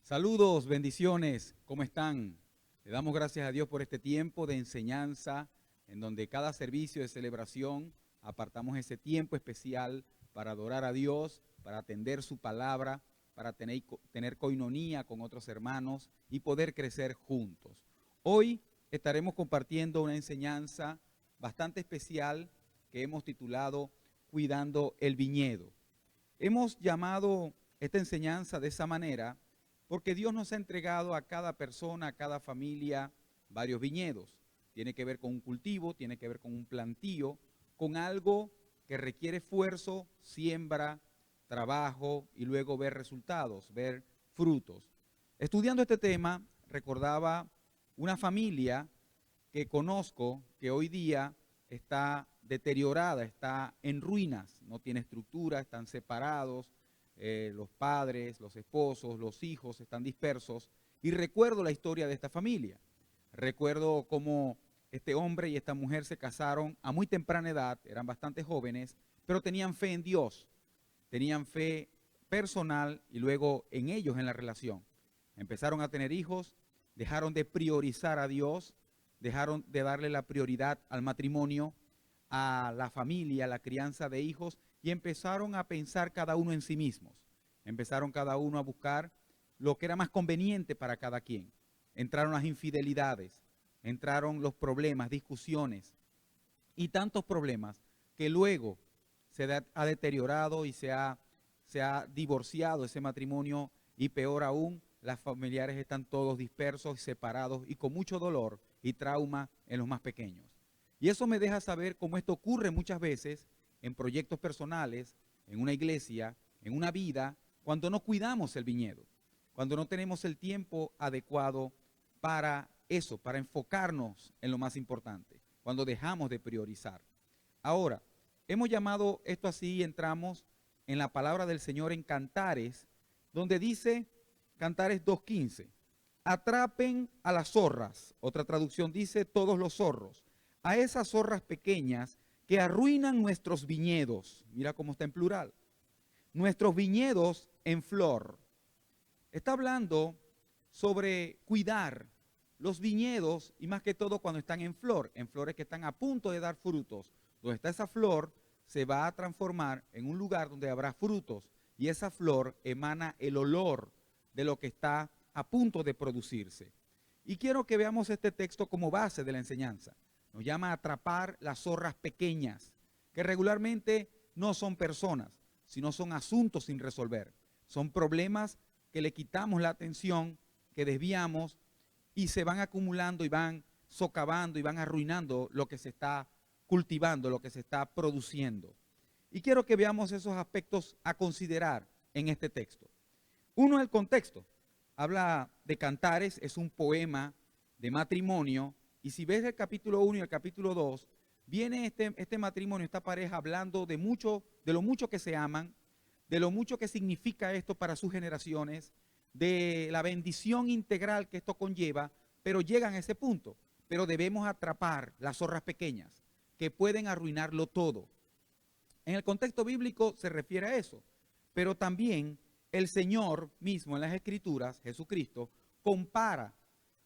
Saludos, bendiciones, ¿cómo están? Le damos gracias a Dios por este tiempo de enseñanza, en donde cada servicio de celebración apartamos ese tiempo especial para adorar a Dios, para atender su palabra, para tener coinonía con otros hermanos y poder crecer juntos. Hoy estaremos compartiendo una enseñanza bastante especial que hemos titulado Cuidando el viñedo. Hemos llamado esta enseñanza de esa manera porque Dios nos ha entregado a cada persona, a cada familia, varios viñedos. Tiene que ver con un cultivo, tiene que ver con un plantío, con algo que requiere esfuerzo, siembra, trabajo y luego ver resultados, ver frutos. Estudiando este tema, recordaba una familia que conozco que hoy día está deteriorada, está en ruinas, no tiene estructura, están separados, los padres, los esposos, los hijos están dispersos. Y recuerdo la historia de esta familia. Recuerdo cómo este hombre y esta mujer se casaron a muy temprana edad, eran bastante jóvenes, pero tenían fe en Dios, tenían fe personal y luego en ellos, en la relación. Empezaron a tener hijos, dejaron de priorizar a Dios, dejaron de darle la prioridad al matrimonio, a la familia, a la crianza de hijos, y empezaron a pensar cada uno en sí mismos. Empezaron cada uno a buscar lo que era más conveniente para cada quien. Entraron las infidelidades, entraron los problemas, discusiones y tantos problemas que luego ha deteriorado y se ha divorciado ese matrimonio, y peor aún, las familiares están todos dispersos, separados y con mucho dolor y trauma en los más pequeños. Y eso me deja saber cómo esto ocurre muchas veces en proyectos personales, en una iglesia, en una vida, cuando no cuidamos el viñedo, cuando no tenemos el tiempo adecuado para eso, para enfocarnos en lo más importante, cuando dejamos de priorizar. Ahora, hemos llamado esto así y entramos en la palabra del Señor en Cantares, donde dice, Cantares 2:15, atrapen a las zorras, otra traducción dice todos los zorros, a esas zorras pequeñas que arruinan nuestros viñedos. Mira cómo está en plural. Nuestros viñedos en flor. Está hablando sobre cuidar los viñedos y más que todo cuando están en flores que están a punto de dar frutos. Donde está esa flor se va a transformar en un lugar donde habrá frutos y esa flor emana el olor de lo que está a punto de producirse. Y quiero que veamos este texto como base de la enseñanza. Nos llama a atrapar las zorras pequeñas, que regularmente no son personas, sino son asuntos sin resolver. Son problemas que le quitamos la atención, que desviamos y se van acumulando y van socavando y van arruinando lo que se está cultivando, lo que se está produciendo. Y quiero que veamos esos aspectos a considerar en este texto. Uno, el contexto. Habla de Cantares, es un poema de matrimonio. Y si ves el capítulo 1 y el capítulo 2, viene este matrimonio, esta pareja, hablando de lo mucho que se aman, de lo mucho que significa esto para sus generaciones, de la bendición integral que esto conlleva, pero llegan a ese punto. Pero debemos atrapar las zorras pequeñas que pueden arruinarlo todo. En el contexto bíblico se refiere a eso, pero también el Señor mismo en las Escrituras, Jesucristo,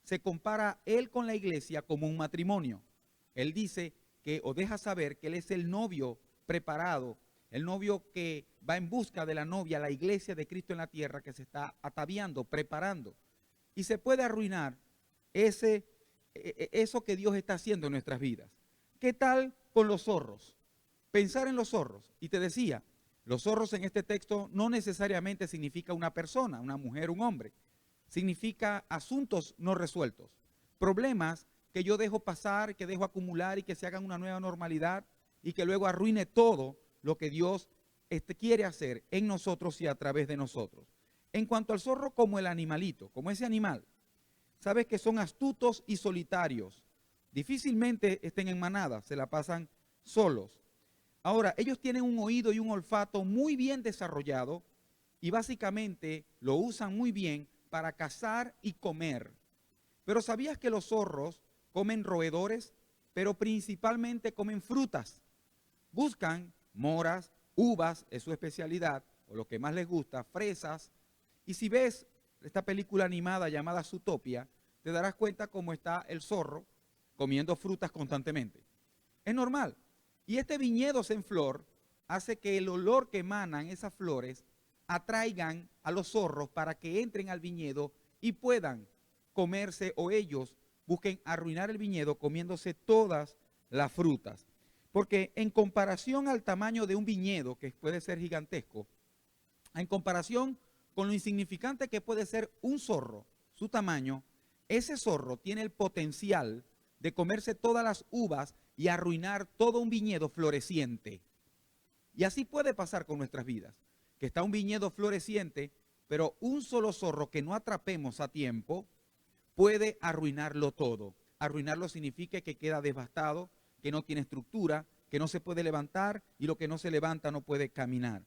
se compara Él con la iglesia como un matrimonio. Él dice que, o deja saber que Él es el novio preparado, el novio que va en busca de la novia, la iglesia de Cristo en la tierra, que se está ataviando, preparando. Y se puede arruinar eso que Dios está haciendo en nuestras vidas. ¿Qué tal con los zorros? Pensar en los zorros. Y te decía, los zorros en este texto no necesariamente significa una persona, una mujer, un hombre. Significa asuntos no resueltos, problemas que yo dejo pasar, que dejo acumular y que se hagan una nueva normalidad y que luego arruine todo lo que Dios quiere hacer en nosotros y a través de nosotros. En cuanto al zorro como el animalito, como ese animal, sabes que son astutos y solitarios. Difícilmente estén en manada, se la pasan solos. Ahora, ellos tienen un oído y un olfato muy bien desarrollado y básicamente lo usan muy bien para cazar y comer. Pero ¿sabías que los zorros comen roedores, pero principalmente comen frutas? Buscan moras, uvas, es su especialidad, o lo que más les gusta, fresas. Y si ves esta película animada llamada Zootopia, te darás cuenta cómo está el zorro comiendo frutas constantemente. Es normal. Y este viñedos en flor hace que el olor que emanan esas flores atraigan a los zorros para que entren al viñedo y puedan comerse, o ellos busquen arruinar el viñedo comiéndose todas las frutas. Porque en comparación al tamaño de un viñedo, que puede ser gigantesco, en comparación con lo insignificante que puede ser un zorro, su tamaño, ese zorro tiene el potencial de comerse todas las uvas y arruinar todo un viñedo floreciente. Y así puede pasar con nuestras vidas, que está un viñedo floreciente, pero un solo zorro que no atrapemos a tiempo puede arruinarlo todo. Arruinarlo significa que queda devastado, que no tiene estructura, que no se puede levantar, y lo que no se levanta no puede caminar.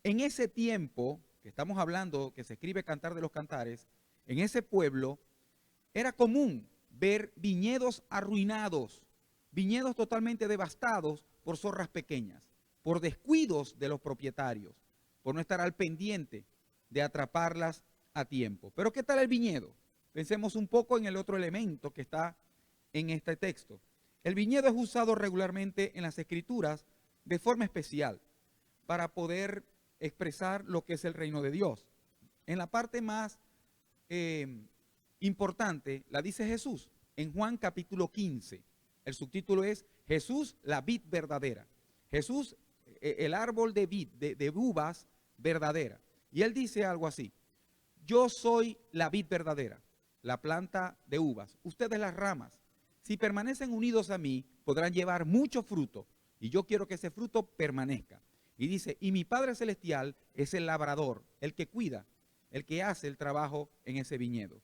En ese tiempo que estamos hablando, que se escribe Cantar de los Cantares, en ese pueblo era común ver viñedos arruinados, viñedos totalmente devastados por zorras pequeñas, por descuidos de los propietarios, por no estar al pendiente de atraparlas a tiempo. Pero ¿qué tal el viñedo? Pensemos un poco en el otro elemento que está en este texto. El viñedo es usado regularmente en las escrituras de forma especial para poder expresar lo que es el reino de Dios. En la parte más importante la dice Jesús en Juan capítulo 15. El subtítulo es Jesús, la vid verdadera. Jesús, el árbol de vid, de uvas verdadera. Y él dice algo así: yo soy la vid verdadera, la planta de uvas, ustedes las ramas. Si permanecen unidos a mí, podrán llevar mucho fruto, y yo quiero que ese fruto permanezca. Y dice, y mi Padre Celestial es el labrador, el que cuida, el que hace el trabajo en ese viñedo.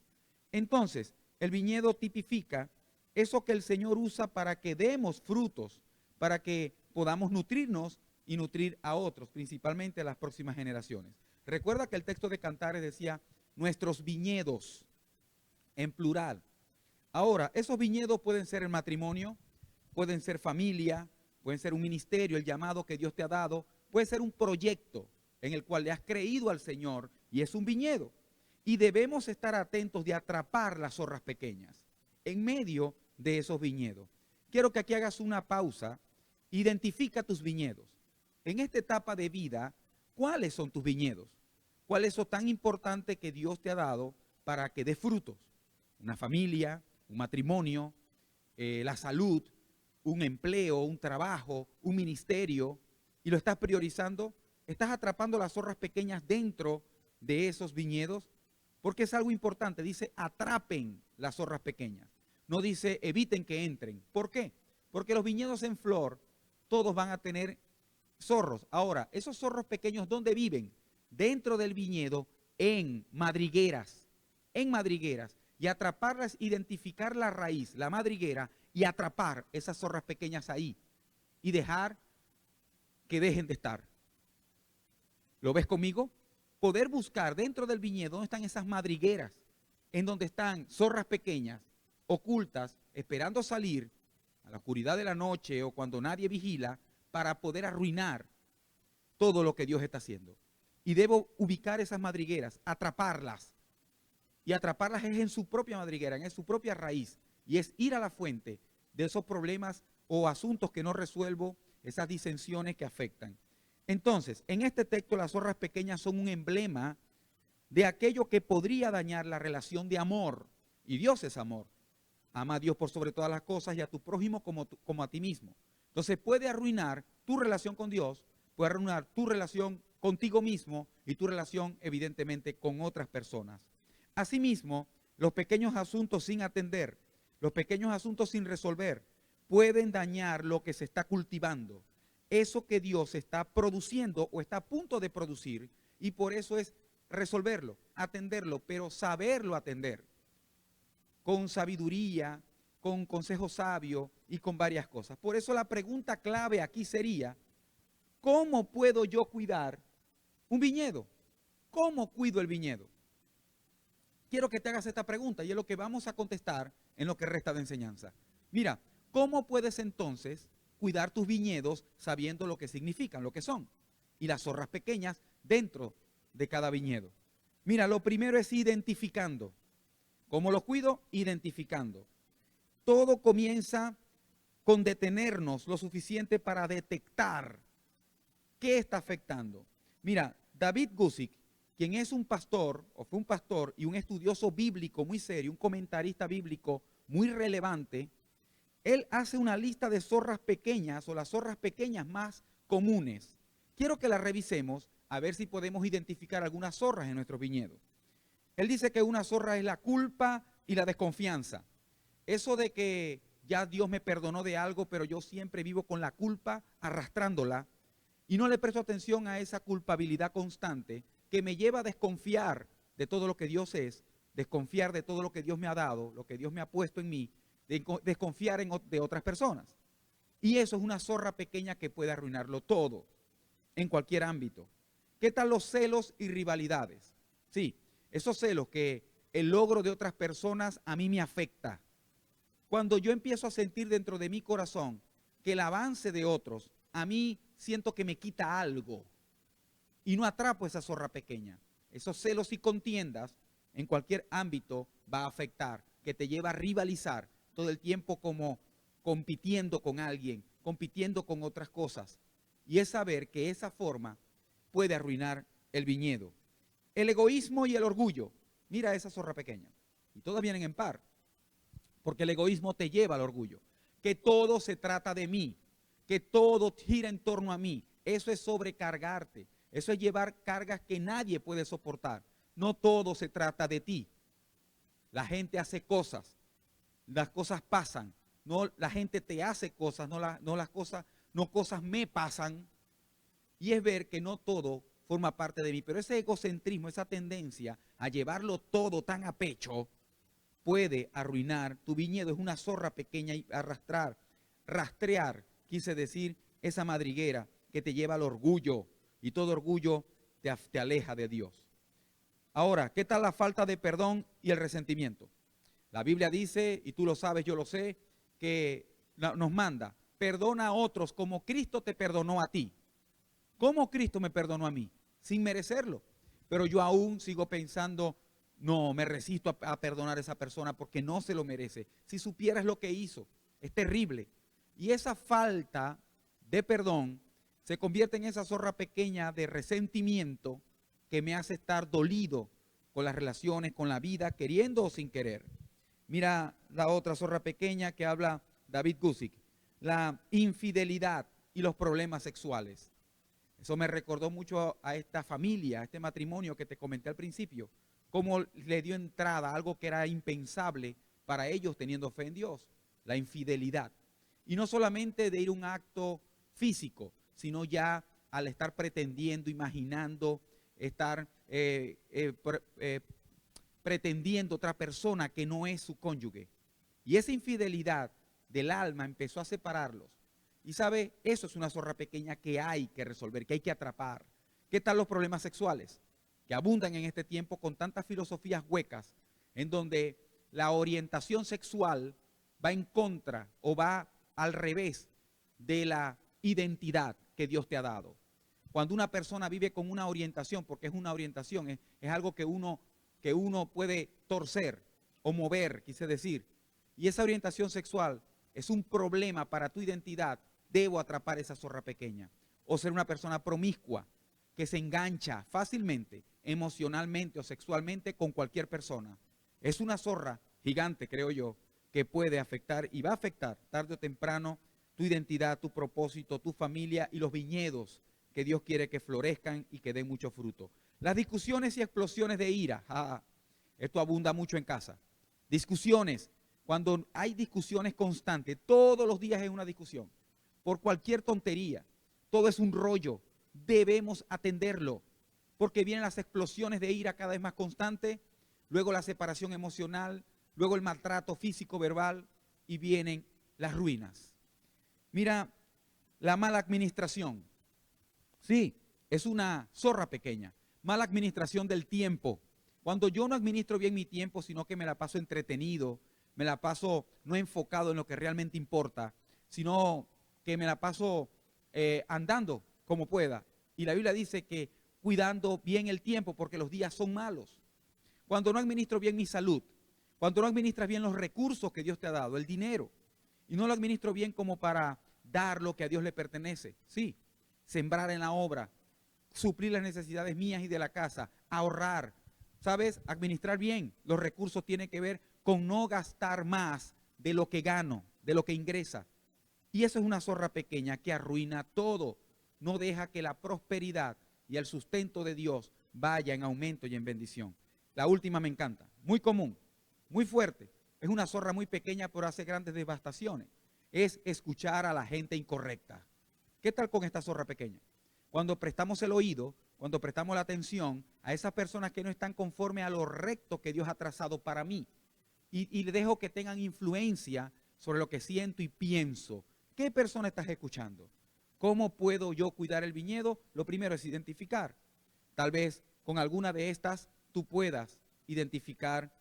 Entonces, el viñedo tipifica eso que el Señor usa para que demos frutos, para que podamos nutrirnos y nutrir a otros, principalmente a las próximas generaciones. Recuerda que el texto de Cantares decía, nuestros viñedos, en plural. Ahora, esos viñedos pueden ser el matrimonio, pueden ser familia, pueden ser un ministerio, el llamado que Dios te ha dado, puede ser un proyecto en el cual le has creído al Señor y es un viñedo. Y debemos estar atentos de atrapar las zorras pequeñas en medio de esos viñedos. Quiero que aquí hagas una pausa, identifica tus viñedos. En esta etapa de vida, ¿cuáles son tus viñedos? ¿Cuál es eso tan importante que Dios te ha dado para que dé frutos? Una familia, un matrimonio, la salud, un empleo, un trabajo, un ministerio, y lo estás priorizando. ¿Estás atrapando las zorras pequeñas dentro de esos viñedos? Porque es algo importante, dice atrapen las zorras pequeñas, no dice eviten que entren. ¿Por qué? Porque los viñedos en flor, todos van a tener zorros. Ahora, esos zorros pequeños, ¿dónde viven? Dentro del viñedo, en madrigueras, y atraparlas, identificar la raíz, la madriguera, y atrapar esas zorras pequeñas ahí, y dejar que dejen de estar. ¿Lo ves conmigo? Poder buscar dentro del viñedo dónde están esas madrigueras, en donde están zorras pequeñas, ocultas, esperando salir a la oscuridad de la noche o cuando nadie vigila, para poder arruinar todo lo que Dios está haciendo. Y debo ubicar esas madrigueras, atraparlas. Y atraparlas es en su propia madriguera, en su propia raíz. Y es ir a la fuente de esos problemas o asuntos que no resuelvo, esas disensiones que afectan. Entonces, en este texto las zorras pequeñas son un emblema de aquello que podría dañar la relación de amor. Y Dios es amor. Ama a Dios por sobre todas las cosas y a tu prójimo como a ti mismo. Entonces puede arruinar tu relación con Dios, puede arruinar tu relación contigo mismo y tu relación evidentemente con otras personas. Asimismo, los pequeños asuntos sin atender, los pequeños asuntos sin resolver, pueden dañar lo que se está cultivando, eso que Dios está produciendo o está a punto de producir, y por eso es resolverlo, atenderlo, pero saberlo atender, con sabiduría, con consejo sabio y con varias cosas. Por eso la pregunta clave aquí sería, ¿cómo puedo yo cuidar un viñedo? ¿Cómo cuido el viñedo? Quiero que te hagas esta pregunta y es lo que vamos a contestar en lo que resta de enseñanza. Mira, ¿cómo puedes entonces cuidar tus viñedos sabiendo lo que significan, lo que son? Y las zorras pequeñas dentro de cada viñedo. Mira, lo primero es identificando. ¿Cómo lo cuido? Identificando. Todo comienza con detenernos lo suficiente para detectar qué está afectando. Mira, David Guzik, quien es un pastor, o fue un pastor y un estudioso bíblico muy serio, un comentarista bíblico muy relevante, él hace una lista de zorras pequeñas o las zorras pequeñas más comunes. Quiero que las revisemos a ver si podemos identificar algunas zorras en nuestros viñedos. Él dice que una zorra es la culpa y la desconfianza. Eso de que ya Dios me perdonó de algo, pero yo siempre vivo con la culpa arrastrándola y no le presto atención a esa culpabilidad constante que me lleva a desconfiar de todo lo que Dios es, desconfiar de todo lo que Dios me ha dado, lo que Dios me ha puesto en mí, desconfiar de otras personas. Y eso es una zorra pequeña que puede arruinarlo todo, en cualquier ámbito. ¿Qué tal los celos y rivalidades? Sí, esos celos que el logro de otras personas a mí me afecta. Cuando yo empiezo a sentir dentro de mi corazón que el avance de otros a mí siento que me quita algo y no atrapo esa zorra pequeña. Esos celos y contiendas en cualquier ámbito va a afectar, que te lleva a rivalizar todo el tiempo como compitiendo con alguien, compitiendo con otras cosas. Y es saber que esa forma puede arruinar el viñedo. El egoísmo y el orgullo. Mira esa zorra pequeña. Y todas vienen en par. Porque el egoísmo te lleva al orgullo. Que todo se trata de mí. Que todo gira en torno a mí. Eso es sobrecargarte. Eso es llevar cargas que nadie puede soportar. No todo se trata de ti. La gente hace cosas. Las cosas pasan. No, la gente te hace cosas, no cosas me pasan. Y es ver que no todo forma parte de mí. Pero ese egocentrismo, esa tendencia a llevarlo todo tan a pecho, puede arruinar tu viñedo. Es una zorra pequeña y rastrear, quise decir, esa madriguera que te lleva al orgullo. Y todo orgullo te aleja de Dios. Ahora, ¿qué tal la falta de perdón y el resentimiento? La Biblia dice, y tú lo sabes, yo lo sé, que nos manda, perdona a otros como Cristo te perdonó a ti. ¿Cómo Cristo me perdonó a mí? Sin merecerlo. Pero yo aún sigo pensando, no, me resisto a perdonar a esa persona porque no se lo merece. Si supieras lo que hizo, es terrible. Y esa falta de perdón se convierte en esa zorra pequeña de resentimiento que me hace estar dolido con las relaciones, con la vida, queriendo o sin querer. Mira la otra zorra pequeña que habla David Guzik, la infidelidad y los problemas sexuales. Eso me recordó mucho a esta familia, a este matrimonio que te comenté al principio, cómo le dio entrada a algo que era impensable para ellos teniendo fe en Dios, la infidelidad. Y no solamente de ir a un acto físico, sino ya al estar pretendiendo, imaginando, estar pretendiendo otra persona que no es su cónyuge. Y esa infidelidad del alma empezó a separarlos. Y sabe, eso es una zorra pequeña que hay que resolver, que hay que atrapar. ¿Qué tal los problemas sexuales? Que abundan en este tiempo con tantas filosofías huecas, en donde la orientación sexual va en contra o va al revés de la identidad que Dios te ha dado. Cuando una persona vive con una orientación, porque es una orientación, es algo que uno puede torcer o mover, quise decir, y esa orientación sexual es un problema para tu identidad, debo atrapar esa zorra pequeña. O ser una persona promiscua, que se engancha fácilmente, emocionalmente o sexualmente con cualquier persona. Es una zorra gigante, creo yo, que puede afectar y va a afectar tarde o temprano tu identidad, tu propósito, tu familia y los viñedos que Dios quiere que florezcan y que den mucho fruto. Las discusiones y explosiones de ira, esto abunda mucho en casa. Discusiones, cuando hay discusiones constantes, todos los días es una discusión, por cualquier tontería, todo es un rollo, debemos atenderlo, porque vienen las explosiones de ira cada vez más constantes, luego la separación emocional, luego el maltrato físico, verbal, y vienen las ruinas. Mira, la mala administración, sí, es una zorra pequeña, mala administración del tiempo. Cuando yo no administro bien mi tiempo, sino que me la paso entretenido, me la paso no enfocado en lo que realmente importa, sino que me la paso andando como pueda. Y la Biblia dice que cuidando bien el tiempo porque los días son malos. Cuando no administro bien mi salud, cuando no administras bien los recursos que Dios te ha dado, el dinero, y no lo administro bien como para dar lo que a Dios le pertenece. Sí, sembrar en la obra, suplir las necesidades mías y de la casa, ahorrar. ¿Sabes? Administrar bien los recursos tiene que ver con no gastar más de lo que gano, de lo que ingresa. Y eso es una zorra pequeña que arruina todo. No deja que la prosperidad y el sustento de Dios vaya en aumento y en bendición. La última me encanta, muy común, muy fuerte. Es una zorra muy pequeña, pero hace grandes devastaciones. Es escuchar a la gente incorrecta. ¿Qué tal con esta zorra pequeña? Cuando prestamos el oído, cuando prestamos la atención a esas personas que no están conforme a lo recto que Dios ha trazado para mí. Y le dejo que tengan influencia sobre lo que siento y pienso. ¿Qué persona estás escuchando? ¿Cómo puedo yo cuidar el viñedo? Lo primero es identificar. Tal vez con alguna de estas tú puedas identificar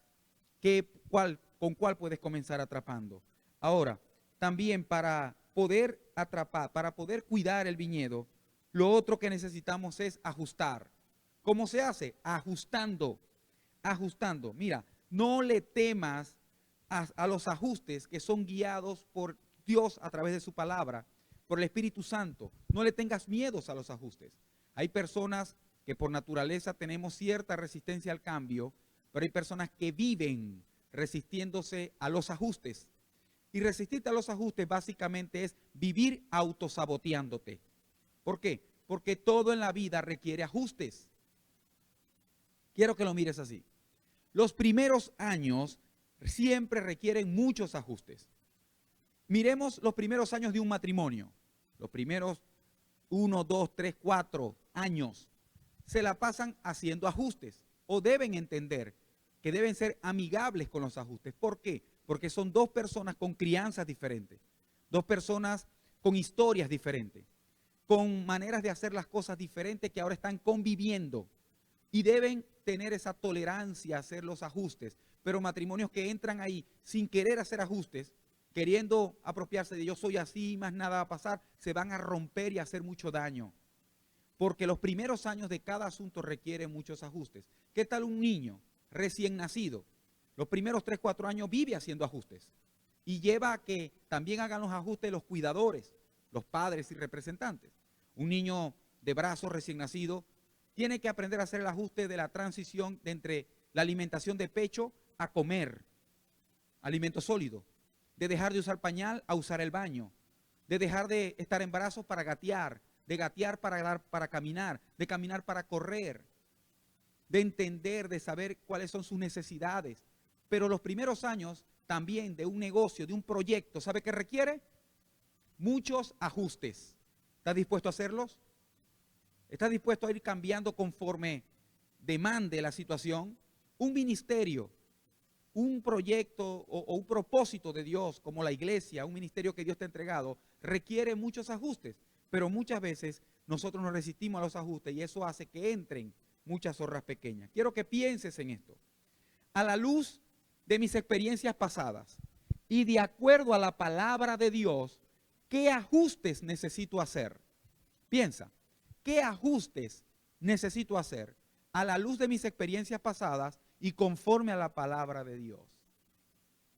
con cuál puedes comenzar atrapando. Ahora, también para poder atrapar, para poder cuidar el viñedo, lo otro que necesitamos es ajustar. ¿Cómo se hace? Ajustando. Ajustando. Mira, no le temas a los ajustes que son guiados por Dios a través de su palabra, por el Espíritu Santo. No le tengas miedos a los ajustes. Hay personas que por naturaleza tenemos cierta resistencia al cambio, pero hay personas que viven resistiéndose a los ajustes. Y resistirte a los ajustes básicamente es vivir autosaboteándote. ¿Por qué? Porque todo en la vida requiere ajustes. Quiero que lo mires así. Los primeros años siempre requieren muchos ajustes. Miremos los primeros años de un matrimonio. Los primeros 1, 2, 3, 4 años se la pasan haciendo ajustes o deben entender que deben ser amigables con los ajustes. ¿Por qué? Porque son dos personas con crianzas diferentes, dos personas con historias diferentes, con maneras de hacer las cosas diferentes que ahora están conviviendo y deben tener esa tolerancia a hacer los ajustes. Pero matrimonios que entran ahí sin querer hacer ajustes, queriendo apropiarse de yo soy así, más nada va a pasar, se van a romper y hacer mucho daño. Porque los primeros años de cada asunto requieren muchos ajustes. ¿Qué tal un niño recién nacido? Los primeros 3, 4 años vive haciendo ajustes. Y lleva a que también hagan los ajustes los cuidadores, los padres y representantes. Un niño de brazos recién nacido tiene que aprender a hacer el ajuste de la transición de entre la alimentación de pecho a comer alimento sólido, de dejar de usar pañal a usar el baño, de dejar de estar en brazos para gatear, de gatear para caminar, de caminar para correr, de entender, de saber cuáles son sus necesidades. Pero los primeros años también de un negocio, de un proyecto, ¿sabe qué requiere? Muchos ajustes. ¿Estás dispuesto a hacerlos? ¿Estás dispuesto a ir cambiando conforme demande la situación? Un ministerio, un proyecto o un propósito de Dios como la iglesia, un ministerio que Dios te ha entregado, requiere muchos ajustes. Pero muchas veces nosotros nos resistimos a los ajustes y eso hace que entren muchas zorras pequeñas. Quiero que pienses en esto. A la luz de mis experiencias pasadas y de acuerdo a la palabra de Dios, ¿qué ajustes necesito hacer? Piensa, ¿qué ajustes necesito hacer a la luz de mis experiencias pasadas y conforme a la palabra de Dios?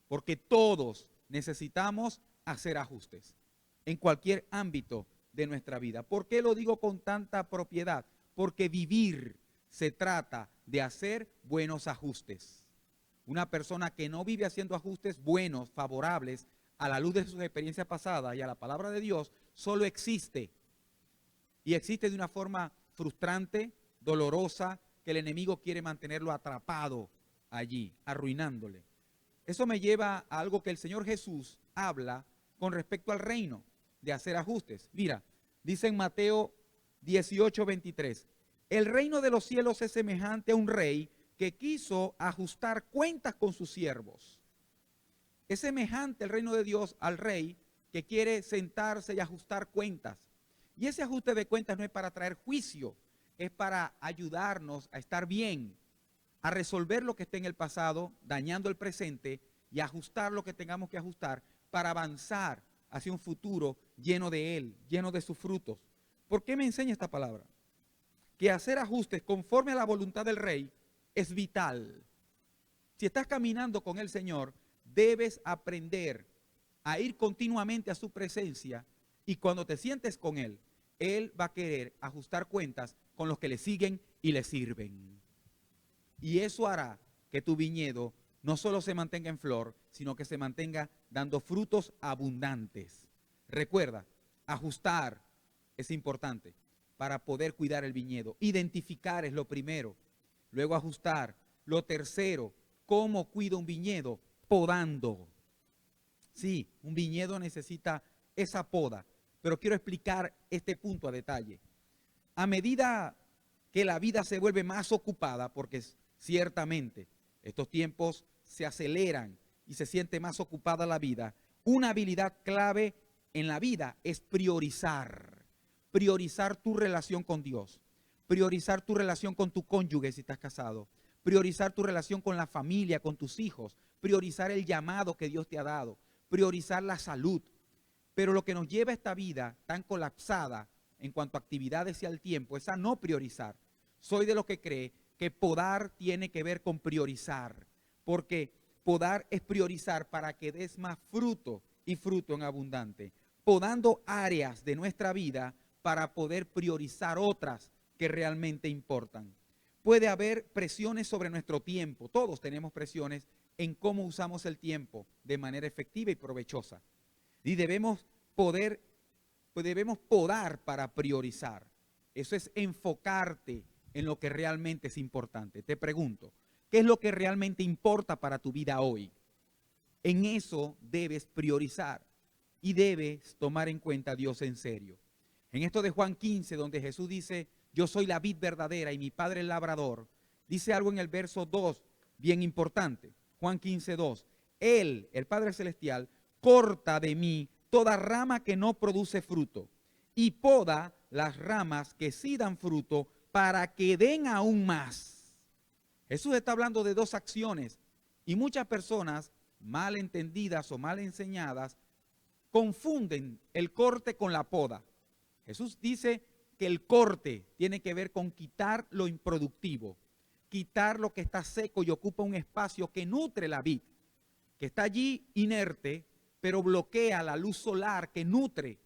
Porque todos necesitamos hacer ajustes en cualquier ámbito de nuestra vida. ¿Por qué lo digo con tanta propiedad? Porque vivir se trata de hacer buenos ajustes. Una persona que no vive haciendo ajustes buenos, favorables, a la luz de sus experiencias pasadas y a la palabra de Dios, solo existe. Y existe de una forma frustrante, dolorosa, que el enemigo quiere mantenerlo atrapado allí, arruinándole. Eso me lleva a algo que el Señor Jesús habla con respecto al reino, de hacer ajustes. Mira, dice en Mateo 18:23, el reino de los cielos es semejante a un rey que quiso ajustar cuentas con sus siervos. Es semejante el reino de Dios al rey que quiere sentarse y ajustar cuentas. Y ese ajuste de cuentas no es para traer juicio, es para ayudarnos a estar bien, a resolver lo que esté en el pasado, dañando el presente y ajustar lo que tengamos que ajustar para avanzar hacia un futuro lleno de Él, lleno de sus frutos. ¿Por qué me enseña esta palabra? que hacer ajustes conforme a la voluntad del Rey es vital. Si estás caminando con el Señor, debes aprender a ir continuamente a su presencia, y cuando te sientes con Él, Él va a querer ajustar cuentas con los que le siguen y le sirven. Y eso hará que tu viñedo no solo se mantenga en flor, sino que se mantenga dando frutos abundantes. Recuerda, ajustar es importante para poder cuidar el viñedo. Identificar es lo primero, luego ajustar. Lo tercero, ¿cómo cuido un viñedo? Podando. Sí, un viñedo necesita esa poda, pero quiero explicar este punto a detalle. A medida que la vida se vuelve más ocupada, porque ciertamente estos tiempos se aceleran y se siente más ocupada la vida, una habilidad clave en la vida es priorizar. Priorizar tu relación con Dios, priorizar tu relación con tu cónyuge si estás casado, priorizar tu relación con la familia, con tus hijos, priorizar el llamado que Dios te ha dado, priorizar la salud. Pero lo que nos lleva a esta vida tan colapsada en cuanto a actividades y al tiempo es a no priorizar. Soy de los que cree que podar tiene que ver con priorizar, porque podar es priorizar para que des más fruto y fruto en abundante, podando áreas de nuestra vida para poder priorizar otras que realmente importan. Puede haber presiones sobre nuestro tiempo, todos tenemos presiones en cómo usamos el tiempo de manera efectiva y provechosa. Y debemos podar para priorizar. Eso es enfocarte en lo que realmente es importante. Te pregunto, ¿qué es lo que realmente importa para tu vida hoy? En eso debes priorizar y debes tomar en cuenta a Dios en serio. En esto de Juan 15, donde Jesús dice, yo soy la vid verdadera y mi Padre el labrador, dice algo en el verso 2 bien importante. Juan 15, 2. Él, el Padre Celestial, corta de mí toda rama que no produce fruto y poda las ramas que sí dan fruto para que den aún más. Jesús está hablando de dos acciones y muchas personas mal entendidas o mal enseñadas confunden el corte con la poda. Jesús dice que el corte tiene que ver con quitar lo improductivo, quitar lo que está seco y ocupa un espacio que nutre la vid, que está allí inerte, pero bloquea la luz solar que nutre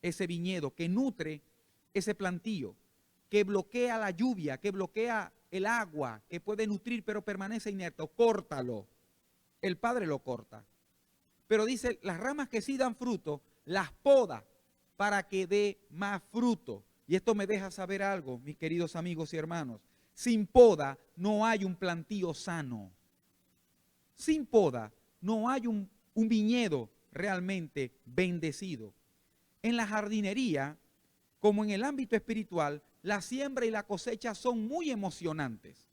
ese viñedo, que nutre ese plantío, que bloquea la lluvia, que bloquea el agua, que puede nutrir pero permanece inerte. Córtalo. El Padre lo corta. Pero dice, las ramas que sí dan fruto, las poda para que dé más fruto. Y esto me deja saber algo, mis queridos amigos y hermanos. Sin poda no hay un plantío sano. Sin poda no hay un viñedo realmente bendecido. En la jardinería, como en el ámbito espiritual, la siembra y la cosecha son muy emocionantes.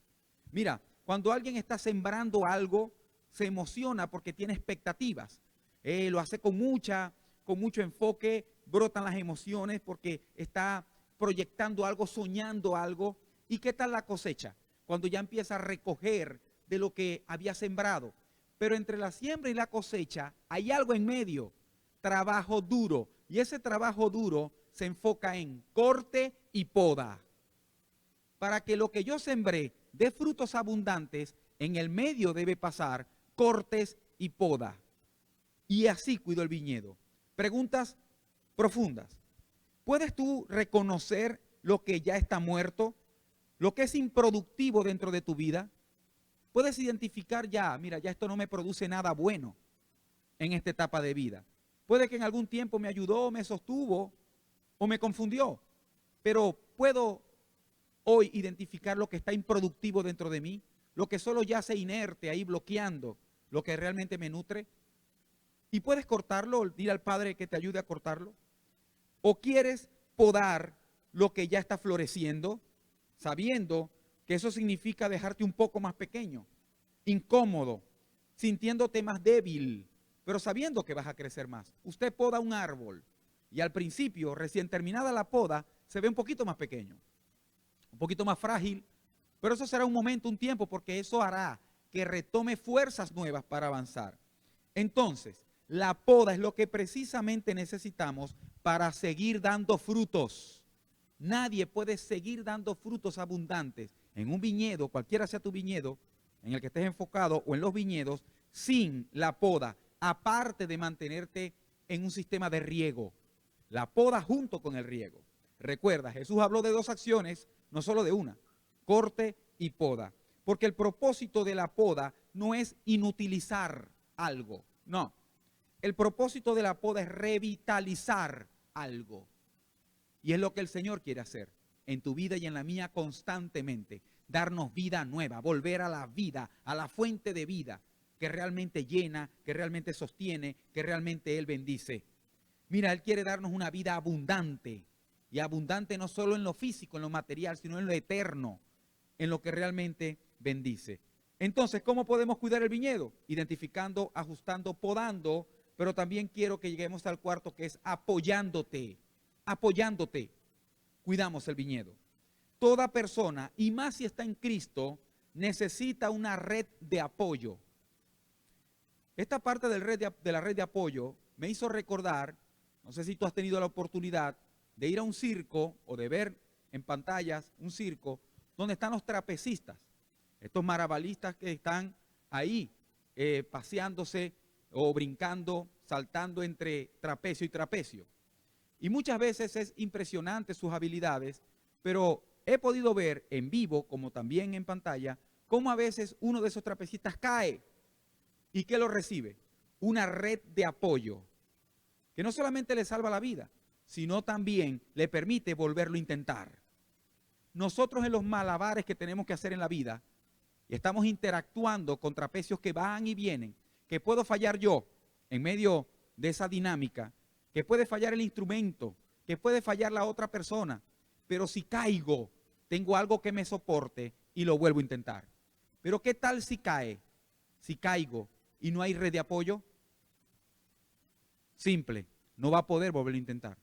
Mira, cuando alguien está sembrando algo, se emociona porque tiene expectativas. Lo hace con mucho enfoque, brotan las emociones porque está proyectando algo, soñando algo. ¿Y qué tal la cosecha? Cuando ya empieza a recoger de lo que había sembrado. Pero entre la siembra y la cosecha hay algo en medio, trabajo duro. Y ese trabajo duro se enfoca en corte y poda. Para que lo que yo sembré dé frutos abundantes, en el medio debe pasar cortes y poda. Y así cuido el viñedo. Preguntas profundas. ¿Puedes tú reconocer lo que ya está muerto? Lo que es improductivo dentro de tu vida. Puedes identificar ya, mira, ya esto no me produce nada bueno en esta etapa de vida. Puede que en algún tiempo me ayudó, me sostuvo o me confundió, pero puedo hoy identificar lo que está improductivo dentro de mí, lo que solo yace inerte ahí bloqueando lo que realmente me nutre. Y puedes cortarlo, dile al Padre que te ayude a cortarlo. O quieres podar lo que ya está floreciendo, sabiendo que eso significa dejarte un poco más pequeño, incómodo, sintiéndote más débil, pero sabiendo que vas a crecer más. Usted poda un árbol y al principio, recién terminada la poda, se ve un poquito más pequeño, un poquito más frágil, pero eso será un momento, un tiempo, porque eso hará que retome fuerzas nuevas para avanzar. Entonces, la poda es lo que precisamente necesitamos para seguir dando frutos. Nadie puede seguir dando frutos abundantes en un viñedo, cualquiera sea tu viñedo, en el que estés enfocado o en los viñedos, sin la poda, aparte de mantenerte en un sistema de riego. La poda junto con el riego. Recuerda, Jesús habló de dos acciones, no solo de una, corte y poda. Porque el propósito de la poda no es inutilizar algo, no. El propósito de la poda es revitalizar algo. Y es lo que el Señor quiere hacer en tu vida y en la mía constantemente. Darnos vida nueva, volver a la vida, a la fuente de vida que realmente llena, que realmente sostiene, que realmente Él bendice. Mira, Él quiere darnos una vida abundante. Y abundante no solo en lo físico, en lo material, sino en lo eterno, en lo que realmente bendice. Entonces, ¿cómo podemos cuidar el viñedo? Identificando, ajustando, podando, pero también quiero que lleguemos al cuarto, que es apoyándote. Apoyándote, cuidamos el viñedo. Toda persona, y más si está en Cristo, necesita una red de apoyo. Esta parte de la red de apoyo me hizo recordar, no sé si tú has tenido la oportunidad de ir a un circo o de ver en pantallas un circo donde están los trapecistas, estos maravalistas que están ahí paseándose o brincando, saltando entre trapecio y trapecio. Y muchas veces es impresionante sus habilidades, pero he podido ver en vivo, como también en pantalla, cómo a veces uno de esos trapecistas cae. ¿Y qué lo recibe? Una red de apoyo, que no solamente le salva la vida, sino también le permite volverlo a intentar. Nosotros en los malabares que tenemos que hacer en la vida, y estamos interactuando con trapecios que van y vienen, que puedo fallar yo en medio de esa dinámica, que puede fallar el instrumento, que puede fallar la otra persona, pero si caigo, tengo algo que me soporte y lo vuelvo a intentar. Pero ¿qué tal si cae? Si caigo y no hay red de apoyo, simple, no va a poder volverlo a intentar.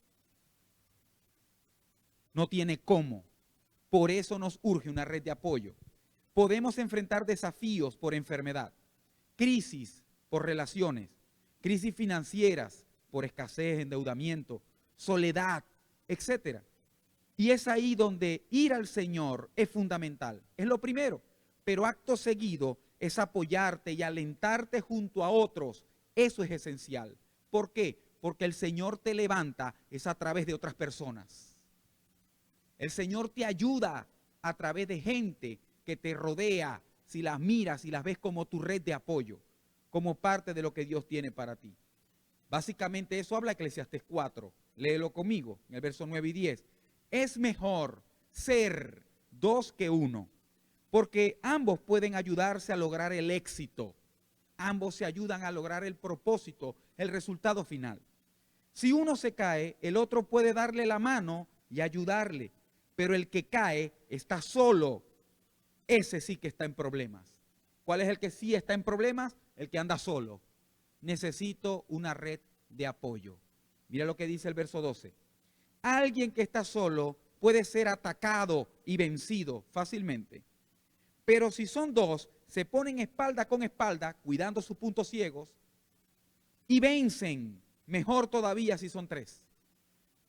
No tiene cómo. Por eso nos urge una red de apoyo. Podemos enfrentar desafíos por enfermedad, crisis por relaciones, crisis financieras por escasez, endeudamiento, soledad, etc. Y es ahí donde ir al Señor es fundamental. Es lo primero. Pero acto seguido es apoyarte y alentarte junto a otros. Eso es esencial. ¿Por qué? Porque el Señor te levanta es a través de otras personas. El Señor te ayuda a través de gente que te rodea, si las miras y las ves como tu red de apoyo, como parte de lo que Dios tiene para ti. Básicamente eso habla Eclesiastés 4. Léelo conmigo, en el verso 9 y 10. Es mejor ser dos que uno, porque ambos pueden ayudarse a lograr el éxito. Ambos se ayudan a lograr el propósito, el resultado final. Si uno se cae, el otro puede darle la mano y ayudarle. Pero el que cae está solo. Ese sí que está en problemas. ¿Cuál es el que sí está en problemas? El que anda solo. Necesito una red de apoyo. Mira lo que dice el verso 12. Alguien que está solo puede ser atacado y vencido fácilmente. Pero si son dos, se ponen espalda con espalda, cuidando sus puntos ciegos, y vencen. Mejor todavía si son tres.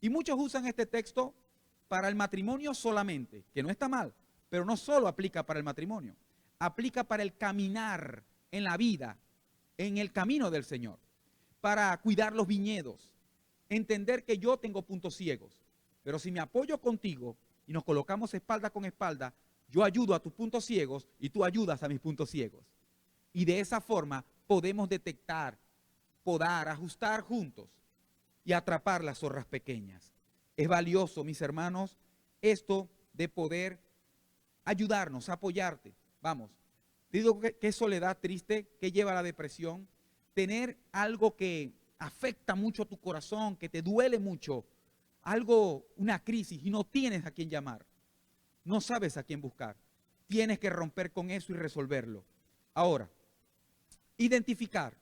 Y muchos usan este texto para el matrimonio solamente, que no está mal, pero no solo aplica para el matrimonio, aplica para el caminar en la vida, en el camino del Señor, para cuidar los viñedos, entender que yo tengo puntos ciegos, pero si me apoyo contigo y nos colocamos espalda con espalda, yo ayudo a tus puntos ciegos y tú ayudas a mis puntos ciegos. Y de esa forma podemos detectar, podar, ajustar juntos y atrapar las zorras pequeñas. Es valioso, mis hermanos, esto de poder ayudarnos, apoyarte. Vamos, te digo que soledad triste, que lleva a la depresión, tener algo que afecta mucho a tu corazón, que te duele mucho, algo, una crisis, y no tienes a quién llamar, no sabes a quién buscar. Tienes que romper con eso y resolverlo. Ahora, identificar,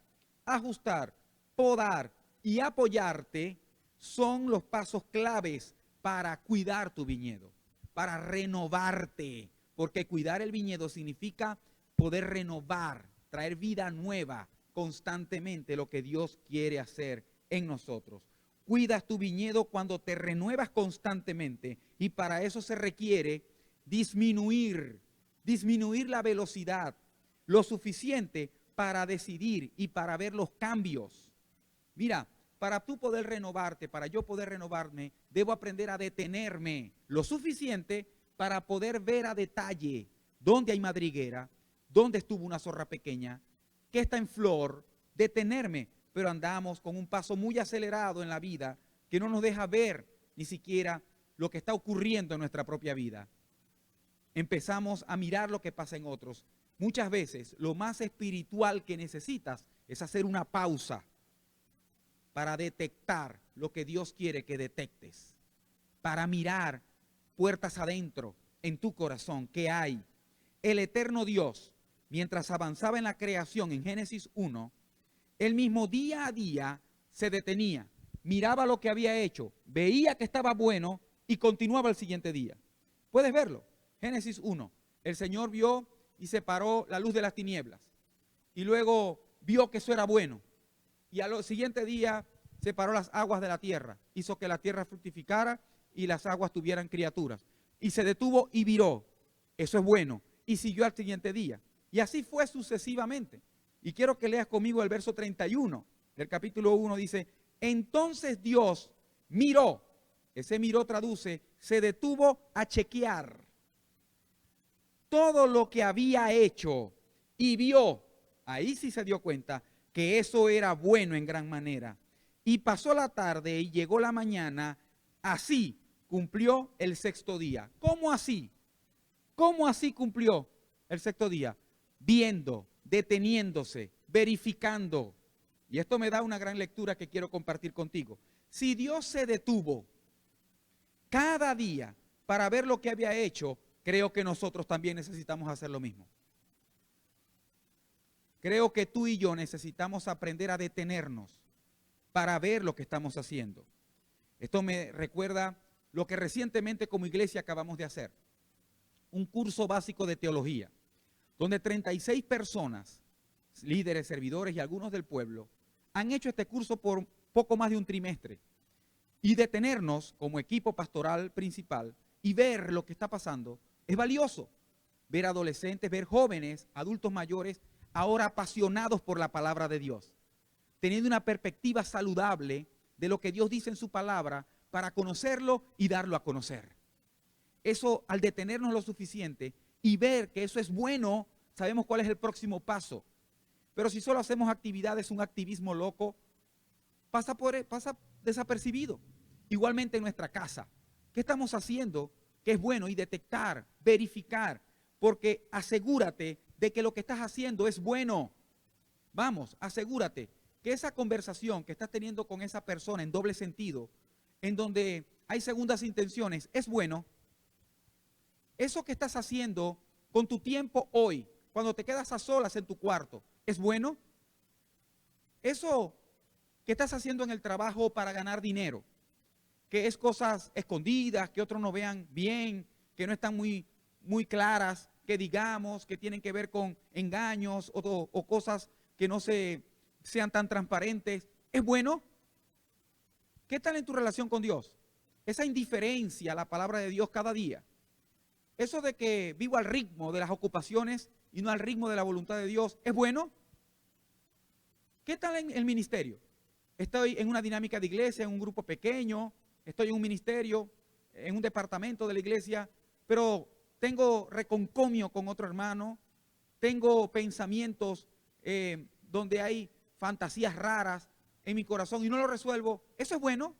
ajustar, podar y apoyarte son los pasos claves para cuidar tu viñedo, para renovarte, porque cuidar el viñedo significa poder renovar, traer vida nueva constantemente, lo que Dios quiere hacer en nosotros. cuidas tu viñedo cuando te renuevas constantemente, y para eso se requiere disminuir la velocidad lo suficiente para decidir y para ver los cambios. Mira, para tú poder renovarte, para yo poder renovarme, debo aprender a detenerme lo suficiente para poder ver a detalle dónde hay madriguera, dónde estuvo una zorra pequeña, qué está en flor, detenerme. Pero andamos con un paso muy acelerado en la vida que no nos deja ver ni siquiera lo que está ocurriendo en nuestra propia vida. Empezamos a mirar lo que pasa en otros. Muchas veces lo más espiritual que necesitas es hacer una pausa para detectar lo que Dios quiere que detectes, para mirar puertas adentro en tu corazón. ¿Qué hay? El eterno Dios, mientras avanzaba en la creación en Génesis 1, él mismo día a día se detenía, miraba lo que había hecho, veía que estaba bueno y continuaba el siguiente día. ¿Puedes verlo? Génesis 1, el Señor vio y separó la luz de las tinieblas, y luego vio que eso era bueno, y al siguiente día separó las aguas de la tierra, hizo que la tierra fructificara y las aguas tuvieran criaturas, y se detuvo y viró, eso es bueno, y siguió al siguiente día, y así fue sucesivamente. Y quiero que leas conmigo el verso 31 del capítulo 1, dice: entonces Dios miró, ese miró traduce, se detuvo a chequear todo lo que había hecho y vio, ahí sí se dio cuenta que eso era bueno en gran manera. Y pasó la tarde y llegó la mañana, así cumplió el sexto día. ¿Cómo así? ¿Cómo así cumplió el sexto día? Viendo, deteniéndose, verificando. Y esto me da una gran lectura que quiero compartir contigo. Si Dios se detuvo cada día para ver lo que había hecho, creo que nosotros también necesitamos hacer lo mismo. Creo que tú y yo necesitamos aprender a detenernos para ver lo que estamos haciendo. Esto me recuerda lo que recientemente como iglesia acabamos de hacer. Un curso básico de teología, donde 36 personas, líderes, servidores y algunos del pueblo, han hecho este curso por poco más de un trimestre. Y detenernos como equipo pastoral principal y ver lo que está pasando es valioso. Ver adolescentes, ver jóvenes, adultos mayores, ahora apasionados por la palabra de Dios, teniendo una perspectiva saludable de lo que Dios dice en su palabra para conocerlo y darlo a conocer. Eso, al detenernos lo suficiente y ver que eso es bueno, sabemos cuál es el próximo paso. Pero si solo hacemos actividades, un activismo loco, pasa desapercibido. Igualmente en nuestra casa, ¿qué estamos haciendo que es bueno? Y detectar, verificar, porque asegúrate de que lo que estás haciendo es bueno. Vamos, asegúrate que esa conversación que estás teniendo con esa persona en doble sentido, en donde hay segundas intenciones, es bueno. Eso que estás haciendo con tu tiempo hoy, cuando te quedas a solas en tu cuarto, ¿es bueno? Eso que estás haciendo en el trabajo para ganar dinero, que es cosas escondidas, que otros no vean bien, que no están muy claras, que digamos, que tienen que ver con engaños o cosas que no sean tan transparentes, ¿es bueno? ¿Qué tal en tu relación con Dios? Esa indiferencia a la palabra de Dios cada día. Eso de que vivo al ritmo de las ocupaciones y no al ritmo de la voluntad de Dios, ¿es bueno? ¿Qué tal en el ministerio? Estoy en una dinámica de iglesia, en un grupo pequeño, estoy en un ministerio, en un departamento de la iglesia, pero tengo reconcomio con otro hermano, tengo pensamientos donde hay fantasías raras en mi corazón y no lo resuelvo. Eso es bueno,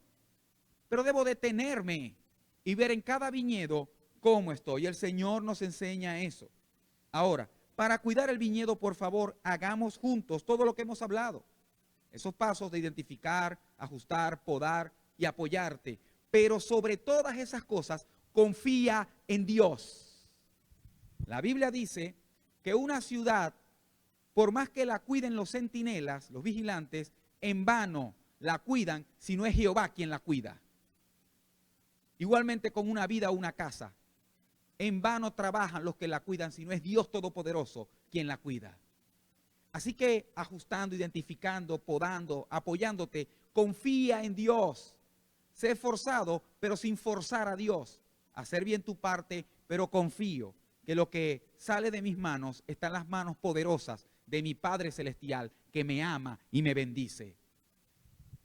pero debo detenerme y ver en cada viñedo cómo estoy. El Señor nos enseña eso. Ahora, para cuidar el viñedo, por favor, hagamos juntos todo lo que hemos hablado. Esos pasos de identificar, ajustar, podar y apoyarte. Pero sobre todas esas cosas, confía en Dios. La Biblia dice que una ciudad, por más que la cuiden los centinelas, los vigilantes, en vano la cuidan si no es Jehová quien la cuida. Igualmente con una vida o una casa. En vano trabajan los que la cuidan si no es Dios Todopoderoso quien la cuida. Así que ajustando, identificando, podando, apoyándote, confía en Dios. Sé esforzado, pero sin forzar a Dios. Hacer bien tu parte, pero confío que lo que sale de mis manos está en las manos poderosas de mi Padre Celestial, que me ama y me bendice.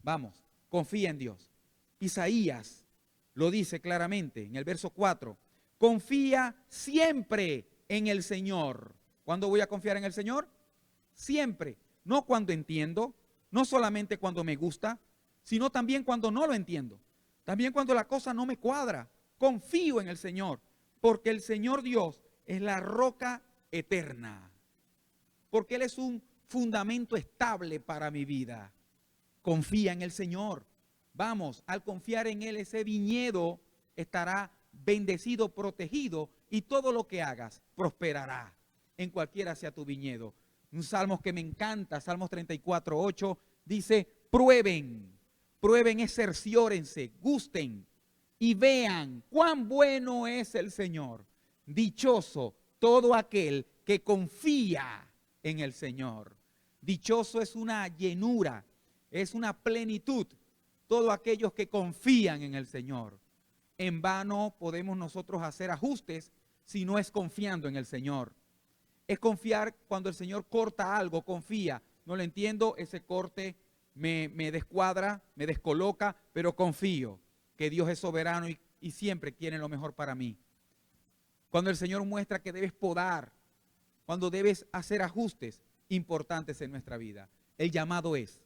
Vamos, confía en Dios. Isaías lo dice claramente en el verso 4. Confía siempre en el Señor. ¿Cuándo voy a confiar en el Señor? Siempre. No cuando entiendo, no solamente cuando me gusta, sino también cuando no lo entiendo. También cuando la cosa no me cuadra. Confío en el Señor, porque el Señor Dios es la roca eterna. Porque Él es un fundamento estable para mi vida. Confía en el Señor. Vamos, al confiar en Él, ese viñedo estará bendecido, protegido, y todo lo que hagas prosperará en cualquiera sea tu viñedo. Un salmo que me encanta, Salmos 34:8, dice: prueben es cerciórense, gusten y vean cuán bueno es el Señor. Dichoso todo aquel que confía en el Señor. Dichoso es una llenura, es una plenitud. Todos aquellos que confían en el Señor. En vano podemos nosotros hacer ajustes si no es confiando en el Señor. Es confiar cuando el Señor corta algo, confía. No lo entiendo, ese corte me descuadra, me descoloca, pero confío que Dios es soberano y siempre quiere lo mejor para mí. Cuando el Señor muestra que debes podar, cuando debes hacer ajustes importantes en nuestra vida. El llamado es: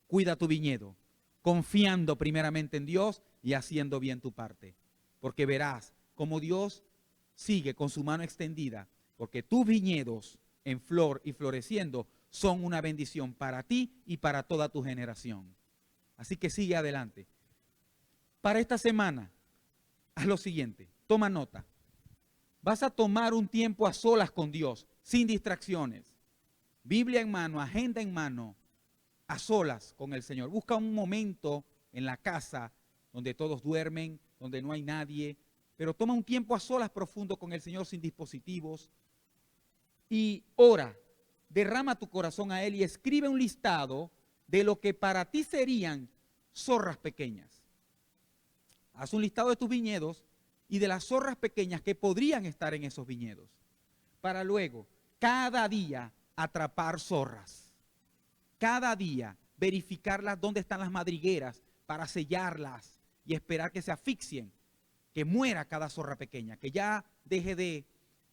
cuida tu viñedo, confiando primeramente en Dios y haciendo bien tu parte. Porque verás cómo Dios sigue con su mano extendida, porque tus viñedos en flor y floreciendo son una bendición para ti y para toda tu generación. Así que sigue adelante. Para esta semana, haz lo siguiente, toma nota. Vas a tomar un tiempo a solas con Dios, sin distracciones. Biblia en mano, agenda en mano, a solas con el Señor. Busca un momento en la casa donde todos duermen, donde no hay nadie, pero toma un tiempo a solas profundo con el Señor, sin dispositivos, y ora. Derrama tu corazón a Él y escribe un listado de lo que para ti serían zorras pequeñas. Haz un listado de tus viñedos y de las zorras pequeñas que podrían estar en esos viñedos, para luego, cada día, atrapar zorras. Cada día, verificarlas dónde están las madrigueras para sellarlas y esperar que se asfixien, que muera cada zorra pequeña, que ya deje de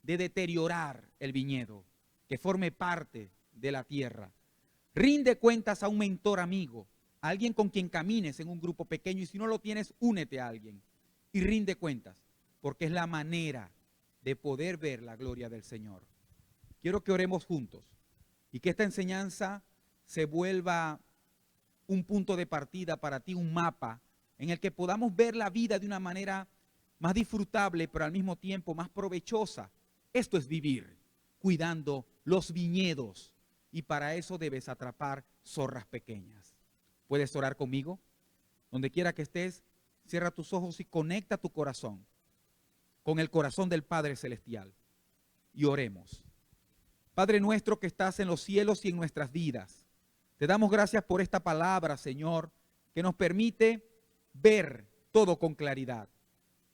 deteriorar el viñedo, que forme parte de la tierra. Rinde cuentas a un mentor amigo, a alguien con quien camines en un grupo pequeño, y si no lo tienes, únete a alguien y rinde cuentas, porque es la manera de poder ver la gloria del Señor. Quiero que oremos juntos y que esta enseñanza se vuelva un punto de partida para ti, un mapa en el que podamos ver la vida de una manera más disfrutable, pero al mismo tiempo más provechosa. Esto es vivir cuidando los viñedos, y para eso debes atrapar zorras pequeñas. ¿Puedes orar conmigo? Donde quiera que estés, cierra tus ojos y conecta tu corazón con el corazón del Padre Celestial y oremos. Padre nuestro que estás en los cielos y en nuestras vidas, te damos gracias por esta palabra, Señor, que nos permite ver todo con claridad.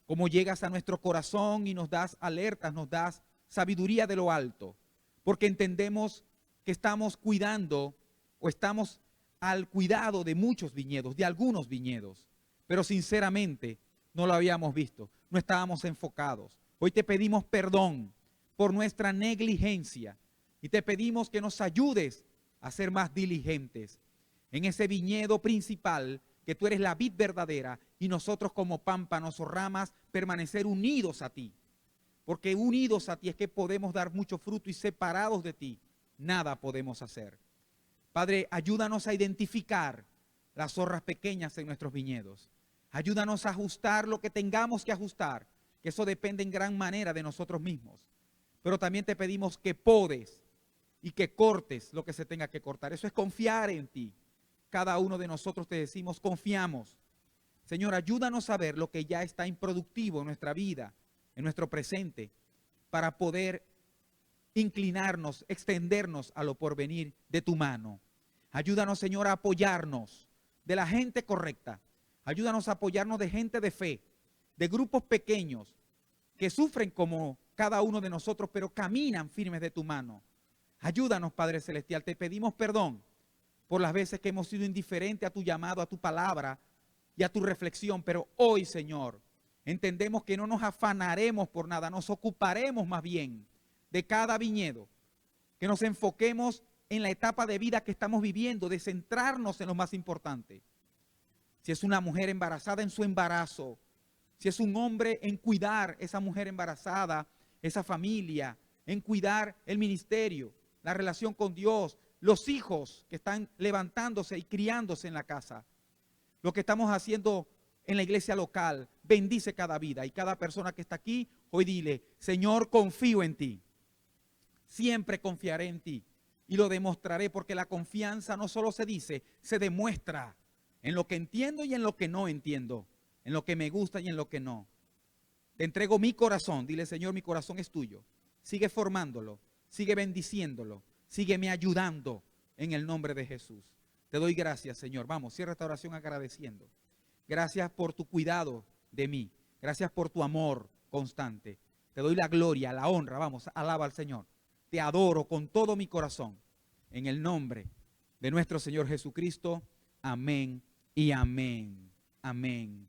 Cómo llegas a nuestro corazón y nos das alertas, nos das sabiduría de lo alto, porque entendemos que estamos cuidando o estamos al cuidado de muchos viñedos, de algunos viñedos, pero sinceramente no lo habíamos visto, no estábamos enfocados. Hoy te pedimos perdón por nuestra negligencia y te pedimos que nos ayudes a ser más diligentes en ese viñedo principal, que tú eres la vid verdadera y nosotros como pámpanos o ramas permanecer unidos a ti. Porque unidos a ti es que podemos dar mucho fruto, y separados de ti nada podemos hacer. Padre, ayúdanos a identificar las zorras pequeñas en nuestros viñedos. Ayúdanos a ajustar lo que tengamos que ajustar, que eso depende en gran manera de nosotros mismos. Pero también te pedimos que podes y que cortes lo que se tenga que cortar. Eso es confiar en ti. Cada uno de nosotros te decimos, confiamos. Señor, ayúdanos a ver lo que ya está improductivo en nuestra vida, en nuestro presente, para poder inclinarnos, extendernos a lo porvenir de tu mano. Ayúdanos, Señor, a apoyarnos de la gente correcta. Ayúdanos a apoyarnos de gente de fe, de grupos pequeños que sufren como cada uno de nosotros, pero caminan firmes de tu mano. Ayúdanos, Padre Celestial. Te pedimos perdón por las veces que hemos sido indiferentes a tu llamado, a tu palabra y a tu reflexión. Pero hoy, Señor, entendemos que no nos afanaremos por nada, nos ocuparemos más bien de cada viñedo, que nos enfoquemos en la etapa de vida que estamos viviendo, de centrarnos en lo más importante. Si es una mujer embarazada, en su embarazo. Si es un hombre, en cuidar esa mujer embarazada, esa familia, en cuidar el ministerio, la relación con Dios, los hijos que están levantándose y criándose en la casa. Lo que estamos haciendo en la iglesia local, bendice cada vida y cada persona que está aquí. Hoy dile: Señor, confío en ti. Siempre confiaré en ti y lo demostraré, porque la confianza no solo se dice, se demuestra en lo que entiendo y en lo que no entiendo, en lo que me gusta y en lo que no. Te entrego mi corazón. Dile: Señor, mi corazón es tuyo. Sigue formándolo, sigue bendiciéndolo, sígueme ayudando en el nombre de Jesús. Te doy gracias, Señor. Vamos, cierra esta oración agradeciendo. Gracias por tu cuidado de mí. Gracias por tu amor constante. Te doy la gloria, la honra. Vamos, alaba al Señor. Te adoro con todo mi corazón. En el nombre de nuestro Señor Jesucristo. Amén y amén. Amén.